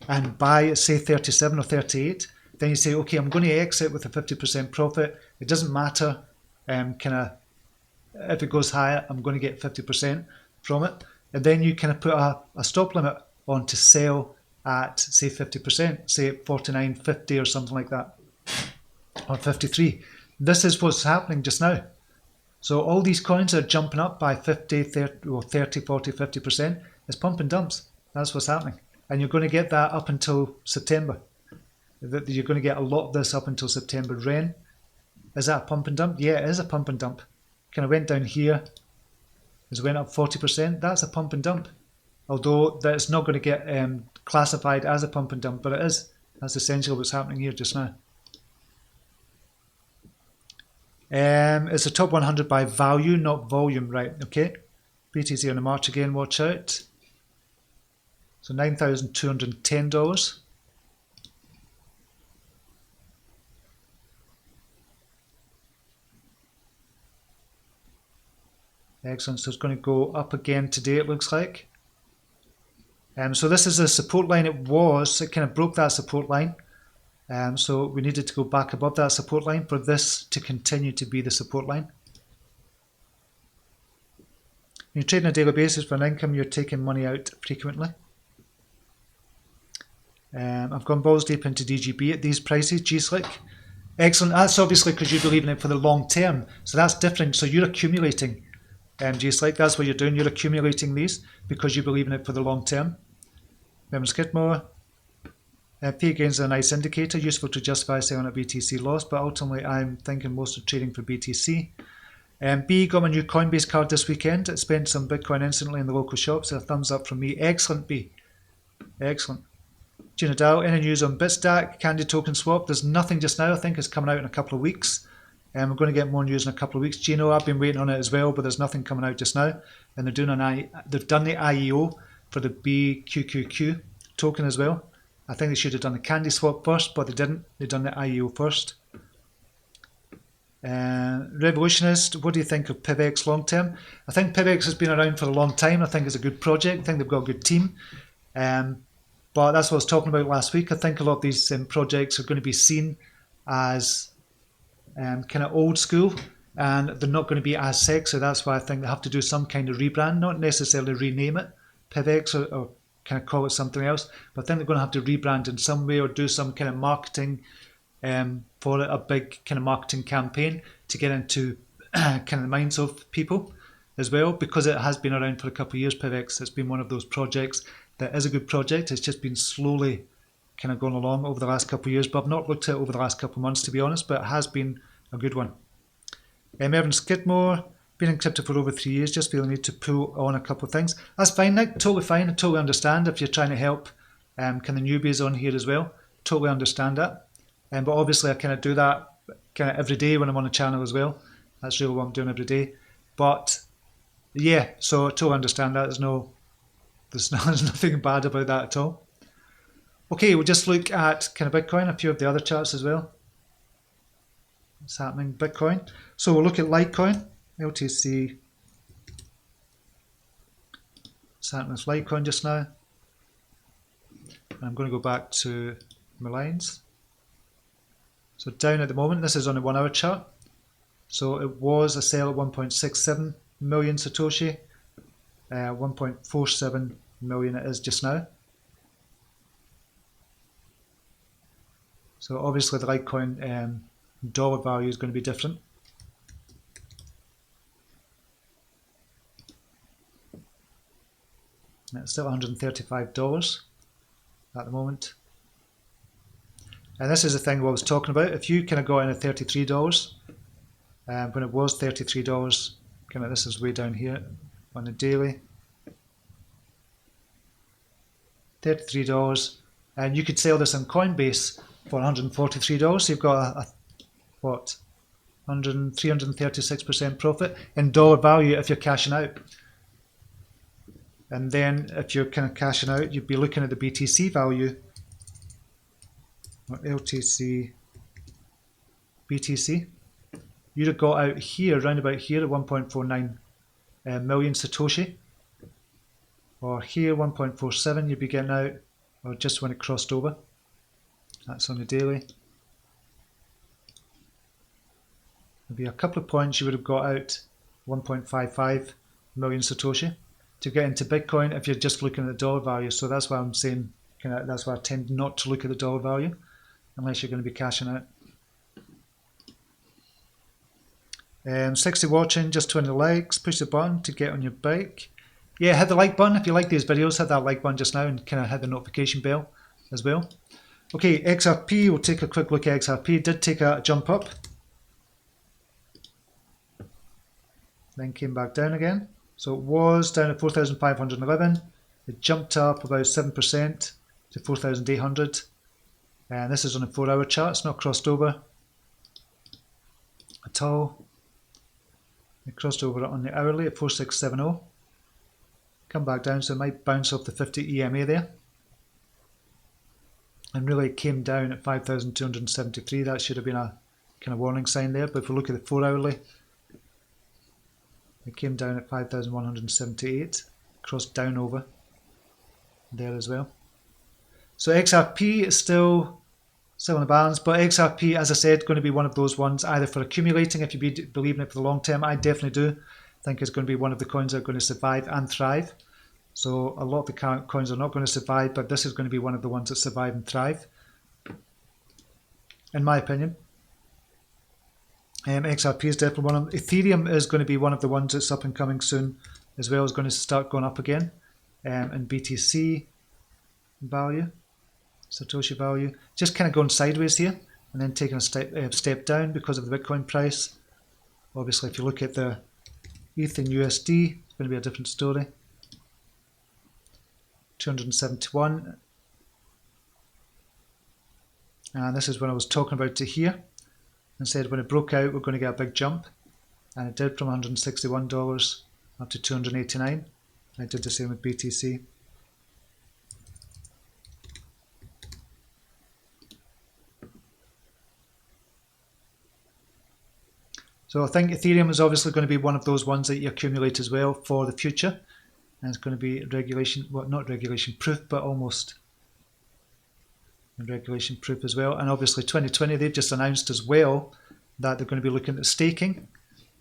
and buy, say, 37 or 38, then you say, okay, I'm going to exit with a 50% profit. It doesn't matter kind of if it goes higher, I'm going to get 50% from it. And then you kind of put a stop limit on to sell at, say, 50%, say at 49.50 or something like that, or 53. This is what's happening just now. So all these coins are jumping up by 50, 30, 40, 50%. It's pump and dumps. That's what's happening. And you're going to get that up until September. You're going to get a lot of this up until September. Ren, is that a pump and dump? Yeah, it is a pump and dump. Kind of went down here. It went up 40%. That's a pump and dump. Although that's not going to get classified as a pump and dump, but it is. That's essentially what's happening here just now. It's a top 100 by value, not volume, right? Okay. BTC on the march again, watch out. So $9,210. Excellent. So it's going to go up again today, it looks like. So this is a support line. It kind of broke that support line. So we needed to go back above that support line for this to continue to be the support line. When you trade on a daily basis for an income, you're taking money out frequently. I've gone balls deep into DGB at these prices, G-Slick. Excellent. That's obviously because you believe in it for the long term. So that's different. So you're accumulating, G-Slick. That's what you're doing. You're accumulating these because you believe in it for the long term. Remember Skidmore. P gains are a nice indicator, useful to justify selling a BTC loss, but ultimately I'm thinking most of trading for BTC. B got my new Coinbase card this weekend. It spent some Bitcoin instantly in the local shops. A thumbs up from me. Excellent, B. Excellent. Gina Dow, any news on Bitstack, Candy Token Swap? There's nothing just now. I think it's coming out in a couple of weeks. We're going to get more news in a couple of weeks. Gino, I've been waiting on it as well, but there's nothing coming out just now. And they've done the IEO for the BQQQ token as well. I think they should have done the Candy Swap first, but they didn't. They've done the IEO first. Revolutionist, what do you think of PivX long term? I think PivX has been around for a long time. I think it's a good project. I think they've got a good team. But that's what I was talking about last week. I think a lot of these projects are going to be seen as kind of old school, and they're not going to be as sexy. That's why I think they have to do some kind of rebrand, not necessarily rename it PivX or kind of call it something else, but I think they're going to have to rebrand in some way or do some kind of marketing for it, a big kind of marketing campaign to get into kind of the minds of people as well, because it has been around for a couple of years. PivX, it's been one of those projects that is a good project. It's just been slowly kind of going along over the last couple of years, but I've not looked at it over the last couple of months, to be honest, but it has been a good one. Mervyn Skidmore, been in crypto for over 3 years, just feel the need to pull on a couple of things. That's fine, Nick, totally fine. I totally understand if you're trying to help kind of newbies on here as well. Totally understand that. But obviously I kind of do that kind of every day when I'm on the channel as well. That's really what I'm doing every day. But yeah, so I totally understand that. There's nothing bad about that at all. Okay, we'll just look at kind of Bitcoin, a few of the other charts as well. What's happening? Bitcoin. So we'll look at Litecoin, LTC. What's happening with Litecoin just now? I'm going to go back to my lines. So down at the moment, this is on a 1 hour chart. So it was a sale at 1.67 million Satoshi. 1.47 million it is just now. So obviously the Litecoin dollar value is going to be different. And it's still $135 at the moment. And this is the thing what I was talking about. If you kind of got in at $33, when it was $33, kind of this is way down here on the daily. $33, and you could sell this on Coinbase for $143. So you've got what, 336% profit in dollar value if you're cashing out. And then if you're kind of cashing out, you'd be looking at the BTC value, or LTC, BTC. You'd have got out here, round about here at 1.49 million Satoshi. Or here, 1.47 you'd be getting out, or just when it crossed over. That's on the daily. There'd be a couple of points you would have got out 1.55 million Satoshi to get into Bitcoin if you're just looking at the dollar value. So that's why I'm saying, that's why I tend not to look at the dollar value unless you're going to be cashing out. 60 watching, just 20 likes, push the button to get on your bike. Yeah, hit the like button if you like these videos, hit that like button just now and kind of hit the notification bell as well. Okay, XRP, we'll take a quick look at XRP. It did take a jump up, then came back down again. So it was down at 4,511. It jumped up about 7% to 4,800. And this is on a 4 hour chart, it's not crossed over at all. It crossed over on the hourly at 4670. Come back down, so it might bounce off the 50 EMA there. And really it came down at 5,273. That should have been a kind of warning sign there. But if we look at the 4 hourly, it came down at 5,178. Crossed down over there as well. So XRP is still in the balance, but XRP, as I said, going to be one of those ones either for accumulating, if you believe in it for the long term. I definitely do think it's going to be one of the coins that are going to survive and thrive. So a lot of the current coins are not going to survive, but this is going to be one of the ones that survive and thrive, in my opinion. XRP is definitely one of them. Ethereum is going to be one of the ones that's up and coming soon as well. Is going to start going up again. And BTC value, Satoshi value, just kind of going sideways here and then taking a step down because of the Bitcoin price. Obviously, if you look at the ETH and USD, it's going to be a different story. 271. And this is when I was talking about to here and said when it broke out, we're going to get a big jump. And it did from $161 up to $289. I did the same with BTC. So I think Ethereum is obviously going to be one of those ones that you accumulate as well for the future. And it's going to be regulation, well, not regulation proof, but almost regulation proof as well. And obviously 2020, they've just announced as well that they're going to be looking at staking.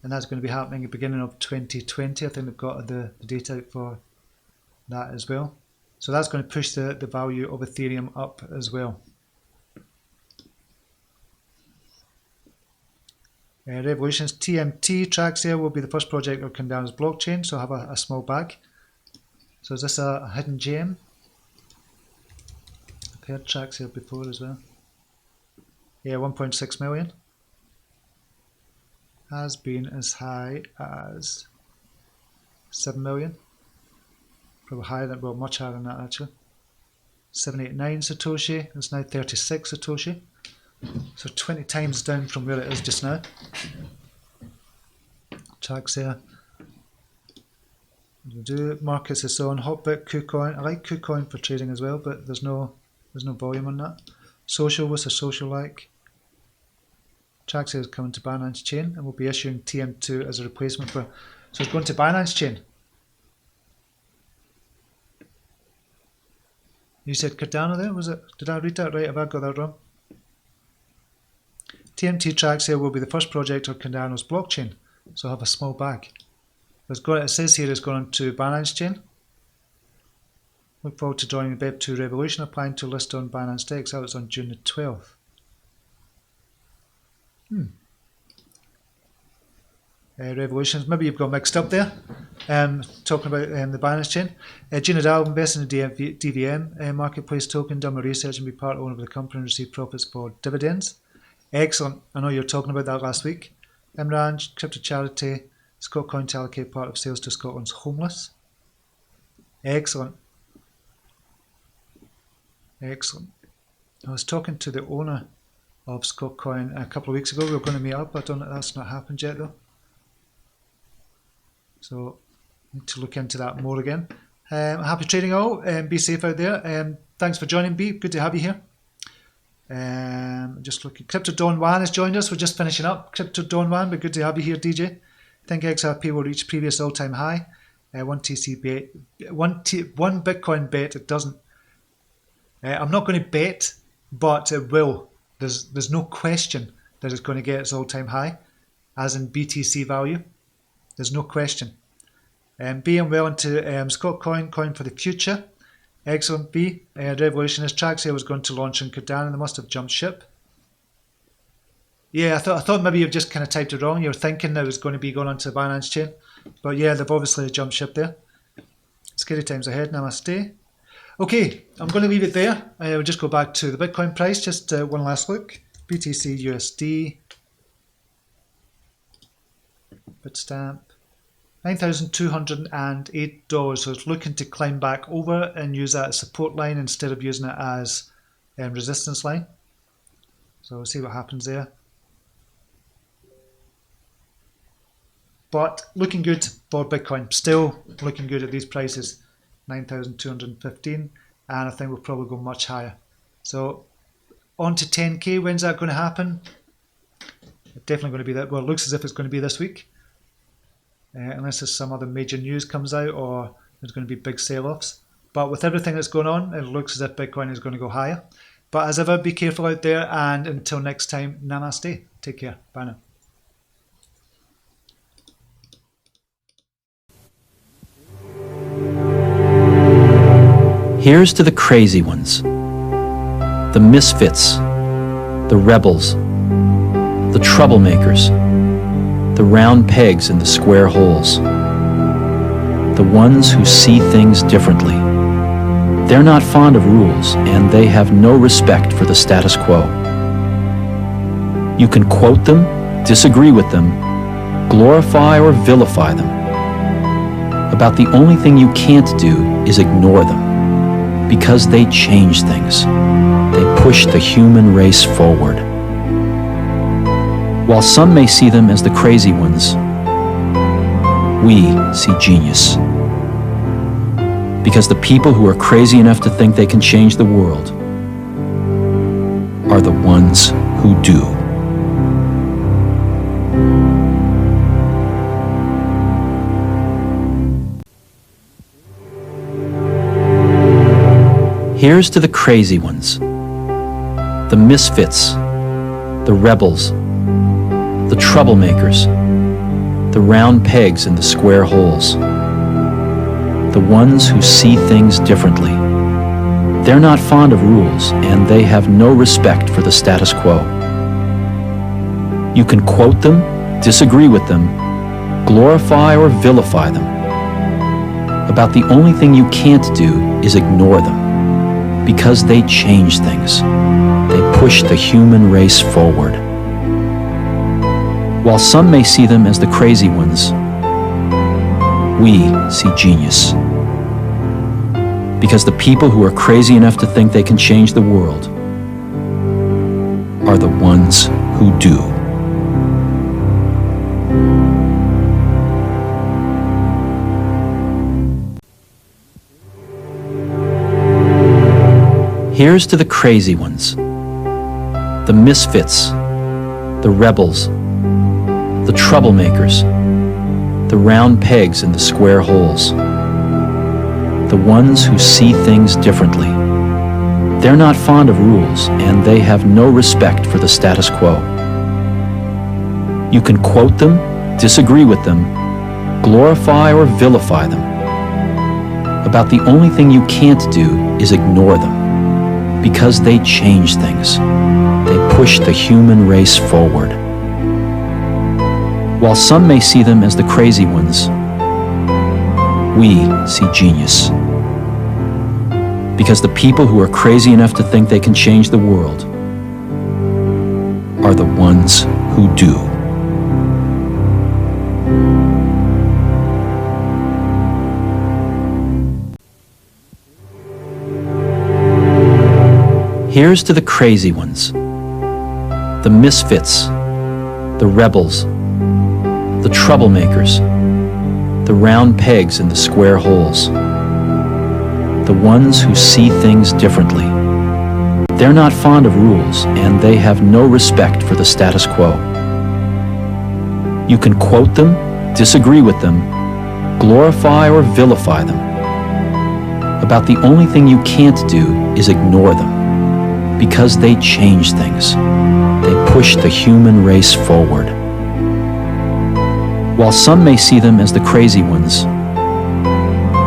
And that's going to be happening at the beginning of 2020. I think they've got the data out for that as well. So that's going to push the value of Ethereum up as well. Revolution's TMT tracks here will be the first project that will come down as blockchain, so have a small bag. So is this a hidden gem? I've heard tracks here before as well. Yeah, 1.6 million. has been as high as 7 million. Probably higher than, well, much higher than that actually. 789 Satoshi, it's now 36 Satoshi. So 20 times down from where it is just now. Tracks there. Markets is on. Hotbit, KuCoin. I like KuCoin for trading as well, but there's no volume on that. Social, what's a social like? Tracks is coming to Binance Chain and we'll be issuing TM2 as a replacement for. So it's going to Binance Chain. You said Cardano there, was it? Did I read that right? Have I got that wrong? TMT Tracks here will be the first project on Cardano's blockchain, so I'll have a small bag. It says here it's going to Binance Chain. Look forward to joining the BEP2 revolution, applying to list on Binance Dex. That was on June the 12th. Revolutions, maybe you've got mixed up there. Talking about the Binance Chain. Gina Dow invested in the DVM marketplace token, done my research and be part owner of the company and receive profits for dividends. Excellent. I know you were talking about that last week. Imran, crypto charity, Scotcoin to allocate part of sales to Scotland's homeless. Excellent. Excellent. I was talking to the owner of Scotcoin a couple of weeks ago. We were going to meet up. I don't know, that's not happened yet though. So I need to look into that more again. Happy trading all. Be safe out there. Thanks for joining, B. Good to have you here. Just looking. Crypto Don Juan has joined us. We're just finishing up. Crypto Don Juan, but good to have you here, DJ. I think XRP will reach previous all-time high. One Bitcoin bet. It doesn't. I'm not going to bet, but it will. There's no question that it's going to get its all-time high, as in BTC value. There's no question. Being well into Scotcoin, coin for the future. Excellent, B. Revolutionist Tracks here was going to launch in Cardano. They must have jumped ship. Yeah, I thought maybe you've just kind of typed it wrong. You were thinking that it was going to be going onto the Binance Chain. But yeah, they've obviously jumped ship there. Scary times ahead. Namaste. Okay, I'm going to leave it there. We'll just go back to the Bitcoin price. Just one last look. BTC USD. Bitstamp. $9,208, so it's looking to climb back over and use that as support line instead of using it as resistance line. So we'll see what happens there. But looking good for Bitcoin. Still looking good at these prices. 9,215, and I think we'll probably go much higher. So on to 10k. When's that going to happen? Definitely going to be that. Well, it looks as if it's going to be this week. Unless there's some other major news comes out or there's going to be big sell-offs. But with everything that's going on, it looks as if Bitcoin is going to go higher. But as ever, be careful out there, and until next time, namaste. Take care. Bye now. Here's to the crazy ones, the misfits, the rebels, the troublemakers, the round pegs in the square holes, the ones who see things differently. They're not fond of rules, and they have no respect for the status quo. You can quote them, disagree with them, glorify or vilify them. About the only thing you can't do is ignore them, because they change things. They push the human race forward. While some may see them as the crazy ones, we see genius. Because the people who are crazy enough to think they can change the world are the ones who do. Here's to the crazy ones, the misfits, the rebels, the troublemakers, the round pegs in the square holes, the ones who see things differently. They're not fond of rules, and they have no respect for the status quo. You can quote them, disagree with them, glorify or vilify them. About the only thing you can't do is ignore them, because they change things. They push the human race forward. While some may see them as the crazy ones, we see genius. Because the people who are crazy enough to think they can change the world are the ones who do. Here's to the crazy ones, the misfits, the rebels, the troublemakers, the round pegs in the square holes, the ones who see things differently. They're not fond of rules, and they have no respect for the status quo. You can quote them, disagree with them, glorify or vilify them. About the only thing you can't do is ignore them, because they change things. They push the human race forward. While some may see them as the crazy ones, we see genius. Because the people who are crazy enough to think they can change the world are the ones who do. Here's to the crazy ones, the misfits, the rebels, the troublemakers, the round pegs in the square holes, the ones who see things differently. They're not fond of rules, and they have no respect for the status quo. You can quote them, disagree with them, glorify or vilify them. About the only thing you can't do is ignore them, because they change things. They push the human race forward. While some may see them as the crazy ones,